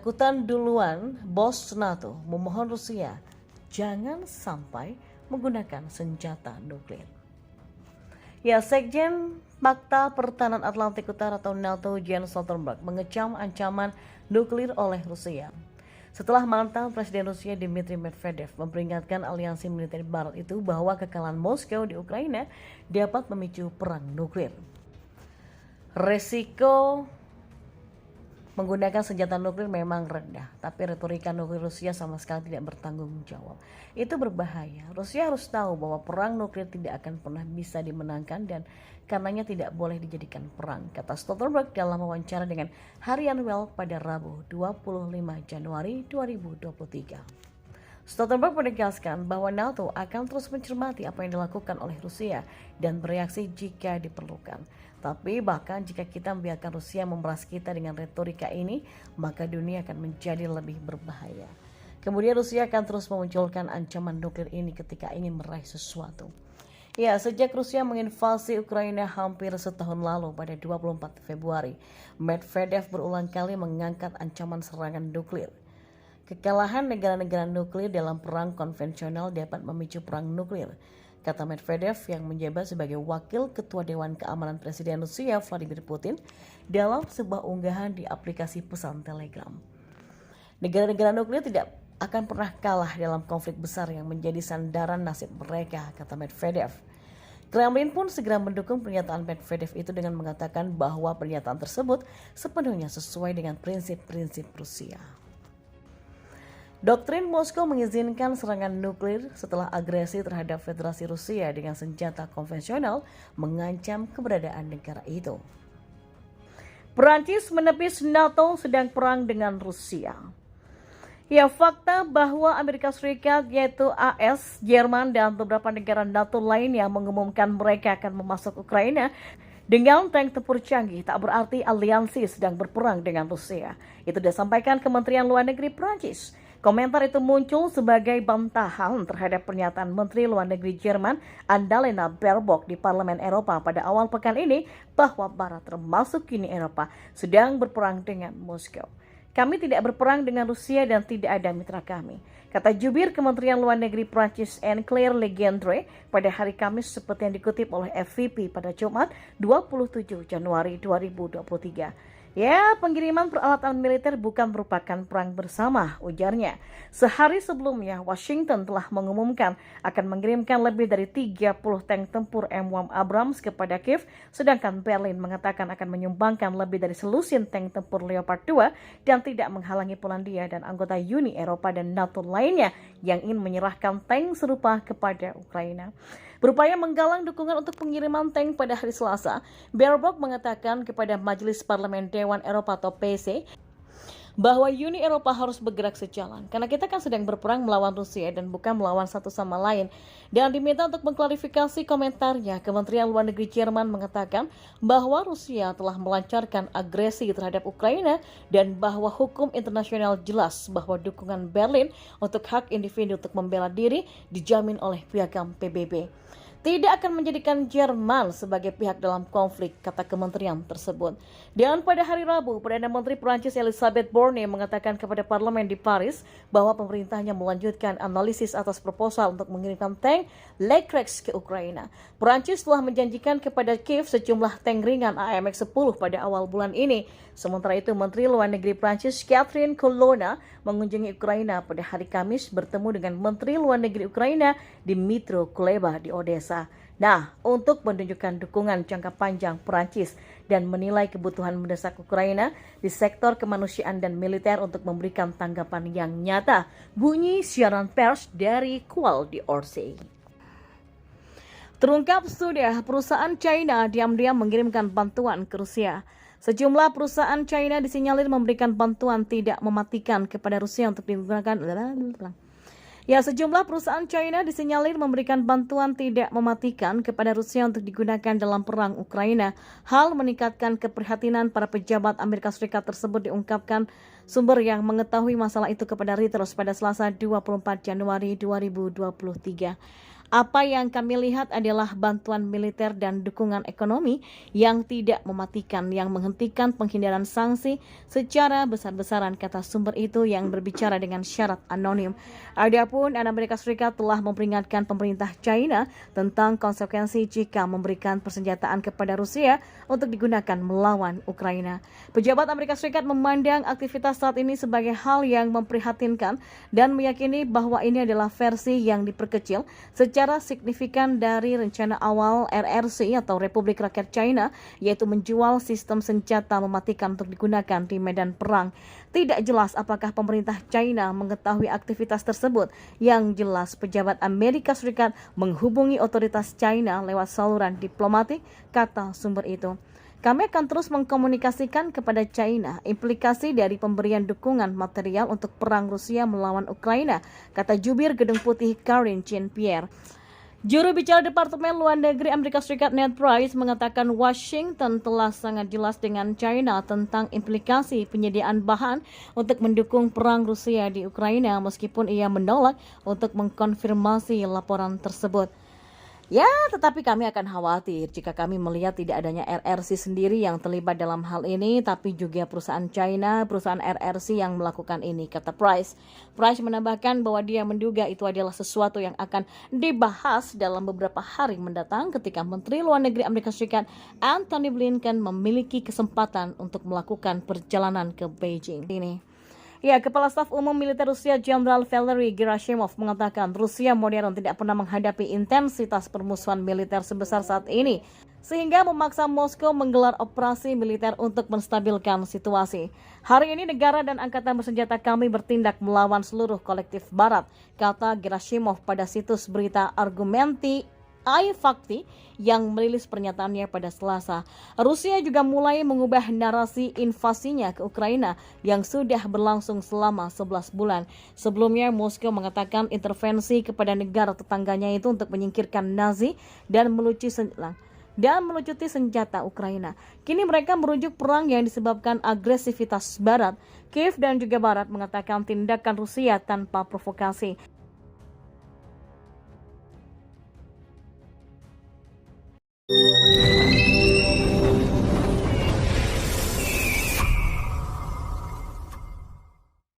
ketakutan duluan, bos NATO memohon Rusia jangan sampai menggunakan senjata nuklir. Ya, Sekjen Pakta Pertahanan Atlantik Utara atau NATO Jens Stoltenberg mengecam ancaman nuklir oleh Rusia. Setelah mantan Presiden Rusia Dmitry Medvedev memperingatkan aliansi militer Barat itu bahwa kekalahan Moskow di Ukraina dapat memicu perang nuklir. Resiko menggunakan senjata nuklir memang rendah, tapi retorika nuklir Rusia sama sekali tidak bertanggung jawab. Itu berbahaya. Rusia harus tahu bahwa perang nuklir tidak akan pernah bisa dimenangkan dan karenanya tidak boleh dijadikan perang, kata Stoltenberg dalam wawancara dengan Harian Welt pada Rabu 25 Januari 2023. Stoltenberg menegaskan bahwa NATO akan terus mencermati apa yang dilakukan oleh Rusia dan bereaksi jika diperlukan. Tapi bahkan jika kita membiarkan Rusia memeras kita dengan retorika ini, maka dunia akan menjadi lebih berbahaya. Kemudian Rusia akan terus memunculkan ancaman nuklir ini ketika ingin meraih sesuatu. Ya, sejak Rusia menginvasi Ukraina hampir setahun lalu pada 24 Februari, Medvedev berulang kali mengangkat ancaman serangan nuklir. Kekalahan negara-negara nuklir dalam perang konvensional dapat memicu perang nuklir, kata Medvedev yang menjabat sebagai Wakil Ketua Dewan Keamanan Presiden Rusia Vladimir Putin dalam sebuah unggahan di aplikasi pesan Telegram. Negara-negara nuklir tidak akan pernah kalah dalam konflik besar yang menjadi sandaran nasib mereka, kata Medvedev. Kremlin pun segera mendukung pernyataan Medvedev itu dengan mengatakan bahwa pernyataan tersebut sepenuhnya sesuai dengan prinsip-prinsip Rusia. Doktrin Moskow mengizinkan serangan nuklir setelah agresi terhadap Federasi Rusia dengan senjata konvensional mengancam keberadaan negara itu. Perancis menepis NATO sedang perang dengan Rusia. Ya, fakta bahwa Amerika Serikat yaitu AS, Jerman, dan beberapa negara NATO lainnya mengumumkan mereka akan memasuk Ukraina dengan tank tempur canggih tak berarti aliansi sedang berperang dengan Rusia. Itu disampaikan Kementerian Luar Negeri Perancis. Komentar itu muncul sebagai bantahan terhadap pernyataan Menteri Luar Negeri Jerman Annalena Baerbock di Parlemen Eropa pada awal pekan ini bahwa Barat termasuk Uni Eropa sedang berperang dengan Moskow. Kami tidak berperang dengan Rusia dan tidak ada mitra kami, kata jubir Kementerian Luar Negeri Prancis Anne-Claire Legendre pada hari Kamis seperti yang dikutip oleh FVP pada Jumat 27 Januari 2023. Ya, pengiriman peralatan militer bukan merupakan perang bersama, ujarnya. Sehari sebelumnya, Washington telah mengumumkan akan mengirimkan lebih dari 30 tank tempur M1 Abrams kepada Kiev, sedangkan Berlin mengatakan akan menyumbangkan lebih dari selusin tank tempur Leopard 2 dan tidak menghalangi Polandia dan anggota Uni Eropa dan NATO lainnya yang ingin menyerahkan tank serupa kepada Ukraina. Berupaya menggalang dukungan untuk pengiriman tank pada hari Selasa, Baerbock mengatakan kepada Majelis Parlemen Dewan Eropa atau PC bahwa Uni Eropa harus bergerak sejalan karena kita kan sedang berperang melawan Rusia dan bukan melawan satu sama lain. Dan diminta untuk mengklarifikasi komentarnya, Kementerian Luar Negeri Jerman mengatakan bahwa Rusia telah melancarkan agresi terhadap Ukraina dan bahwa hukum internasional jelas bahwa dukungan Berlin untuk hak individu untuk membela diri dijamin oleh piagam PBB. Tidak akan menjadikan Jerman sebagai pihak dalam konflik, kata kementerian tersebut. Dan pada hari Rabu, Perdana Menteri Perancis Elisabeth Borne mengatakan kepada parlemen di Paris bahwa pemerintahnya melanjutkan analisis atas proposal untuk mengirimkan tank Leclerc ke Ukraina. Perancis telah menjanjikan kepada Kiev sejumlah tank ringan AMX-10 pada awal bulan ini. Sementara itu, Menteri Luar Negeri Perancis Catherine Colonna mengunjungi Ukraina pada hari Kamis bertemu dengan Menteri Luar Negeri Ukraina Dmytro Kuleba di Odessa. Nah, untuk menunjukkan dukungan jangka panjang Perancis dan menilai kebutuhan mendesak Ukraina di sektor kemanusiaan dan militer untuk memberikan tanggapan yang nyata, bunyi siaran pers dari Kual di Orsay. Terungkap sudah perusahaan China diam-diam mengirimkan bantuan ke Rusia. Sejumlah perusahaan China disinyalir memberikan bantuan tidak mematikan kepada Rusia untuk digunakan. Sejumlah perusahaan China disinyalir memberikan bantuan tidak mematikan kepada Rusia untuk digunakan dalam perang Ukraina. Hal meningkatkan keprihatinan para pejabat Amerika Serikat tersebut, diungkapkan sumber yang mengetahui masalah itu kepada Reuters pada Selasa 24 Januari 2023. Apa yang kami lihat adalah bantuan militer dan dukungan ekonomi yang tidak mematikan, yang menghentikan penghindaran sanksi secara besar-besaran, kata sumber itu yang berbicara dengan syarat anonim. Adapun Amerika Serikat telah memperingatkan pemerintah China tentang konsekuensi jika memberikan persenjataan kepada Rusia untuk digunakan melawan Ukraina. Pejabat Amerika Serikat memandang aktivitas saat ini sebagai hal yang memprihatinkan dan meyakini bahwa ini adalah versi yang diperkecil secara signifikan dari rencana awal RRC atau Republik Rakyat China, yaitu menjual sistem senjata mematikan untuk digunakan di medan perang. Tidak jelas apakah pemerintah China mengetahui aktivitas tersebut. Yang jelas pejabat Amerika Serikat menghubungi otoritas China lewat saluran diplomatik, kata sumber itu. Kami akan terus mengkomunikasikan kepada China implikasi dari pemberian dukungan material untuk perang Rusia melawan Ukraina, kata jubir Gedung Putih Karine Jean-Pierre. Juru bicara Departemen Luar Negeri Amerika Serikat Ned Price mengatakan Washington telah sangat jelas dengan China tentang implikasi penyediaan bahan untuk mendukung perang Rusia di Ukraina, meskipun ia menolak untuk mengkonfirmasi laporan tersebut. Ya, tetapi kami akan khawatir jika kami melihat tidak adanya RRC sendiri yang terlibat dalam hal ini, tapi juga perusahaan China, perusahaan RRC yang melakukan ini, kata Price. Price menambahkan bahwa dia menduga itu adalah sesuatu yang akan dibahas dalam beberapa hari mendatang ketika Menteri Luar Negeri Amerika Serikat Antony Blinken memiliki kesempatan untuk melakukan perjalanan ke Beijing. Ya, Kepala Staf Umum Militer Rusia Jenderal Valery Gerashimov mengatakan Rusia modern tidak pernah menghadapi intensitas permusuhan militer sebesar saat ini, sehingga memaksa Moskow menggelar operasi militer untuk menstabilkan situasi. Hari ini negara dan angkatan bersenjata kami bertindak melawan seluruh kolektif Barat, kata Gerashimov pada situs berita Argumenti iFakti yang merilis pernyataannya pada Selasa. Rusia juga mulai mengubah narasi invasinya ke Ukraina yang sudah berlangsung selama 11 bulan. Sebelumnya Moskow mengatakan intervensi kepada negara tetangganya itu untuk menyingkirkan Nazi dan melucuti senjata Ukraina. Kini mereka merujuk perang yang disebabkan agresivitas Barat. Kiev dan juga Barat mengatakan tindakan Rusia tanpa provokasi.